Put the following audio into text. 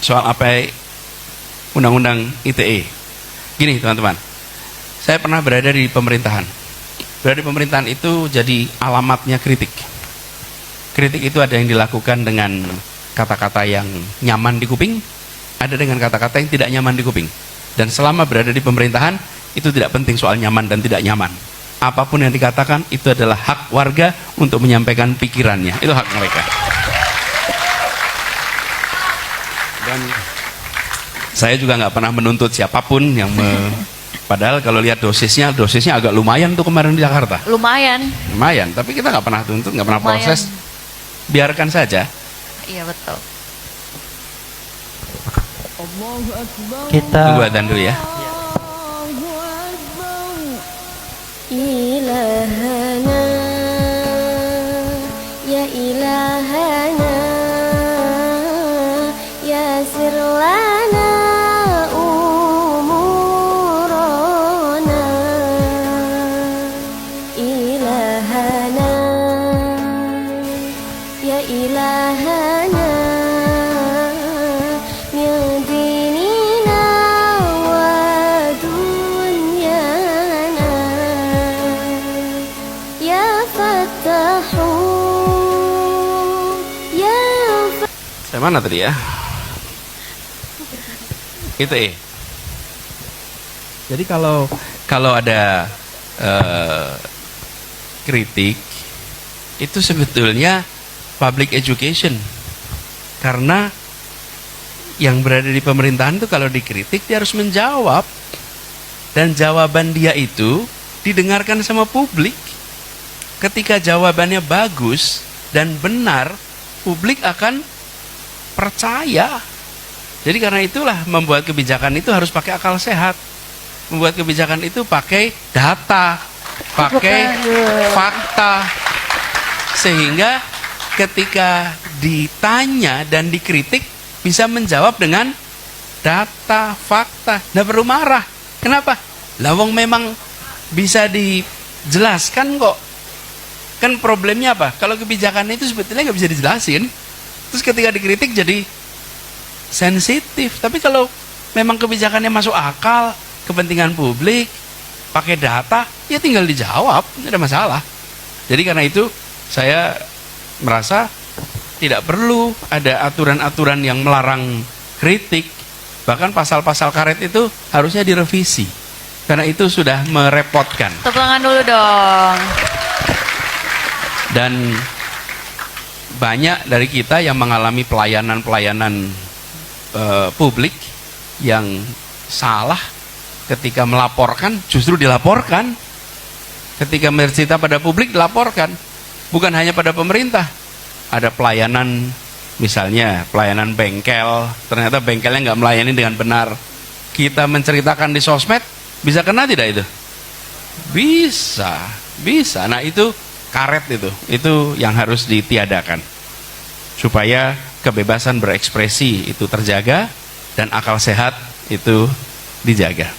soal apa undang-undang ITE. Gini teman-teman, saya pernah berada di pemerintahan. Berada di pemerintahan itu jadi alamatnya kritik. Kritik itu ada yang dilakukan dengan kata-kata yang nyaman di kuping, ada dengan kata-kata yang tidak nyaman di kuping. Dan selama berada di pemerintahan, itu tidak penting soal nyaman dan tidak nyaman. Apapun yang dikatakan, itu adalah hak warga untuk menyampaikan pikirannya. Itu hak mereka. Dan saya juga nggak pernah menuntut siapapun yang padahal kalau lihat dosisnya agak lumayan tuh kemarin di Jakarta. Lumayan, tapi kita nggak pernah tuntut, nggak pernah lumayan. proses. Biarkan saja. Iya betul. Kita Tunggu adzan dulu ya. Ilahana, ya ilahana, ya sirlana umurana. Ilahana, ya ilahana, min dinina wa dunyana. Ya Fattahu, ya Saya mana tadi ya? ITE. Jadi kalau ada kritik itu sebetulnya public education, karena yang berada di pemerintahan itu kalau dikritik dia harus menjawab, dan jawaban dia itu didengarkan sama publik. Ketika jawabannya bagus dan benar, publik akan percaya. Jadi karena itulah membuat kebijakan itu harus pakai akal sehat. Membuat kebijakan itu pakai data, pakai fakta. Sehingga ketika ditanya dan dikritik bisa menjawab dengan data, fakta. Nggak perlu marah. Kenapa? Lawang memang bisa dijelaskan kok. Kan problemnya apa? Kalau kebijakan itu sebetulnya nggak bisa dijelasin. Terus ketika dikritik jadi sensitif. Tapi kalau memang kebijakannya masuk akal, kepentingan publik, pakai data, ya tinggal dijawab, tidak ada masalah. Jadi karena itu saya merasa tidak perlu ada aturan-aturan yang melarang kritik. Bahkan pasal-pasal karet itu harusnya direvisi, karena itu sudah merepotkan. Tepuk tangan dulu dong. Dan banyak dari kita yang mengalami pelayanan publik yang salah. Ketika melaporkan justru dilaporkan, ketika bercerita pada publik dilaporkan. Bukan hanya pada pemerintah, ada pelayanan, misalnya pelayanan bengkel, ternyata bengkelnya nggak melayani dengan benar. Kita menceritakan di sosmed, bisa kena tidak itu? Bisa. Nah itu karet, itu yang harus ditiadakan supaya kebebasan berekspresi itu terjaga dan akal sehat itu dijaga.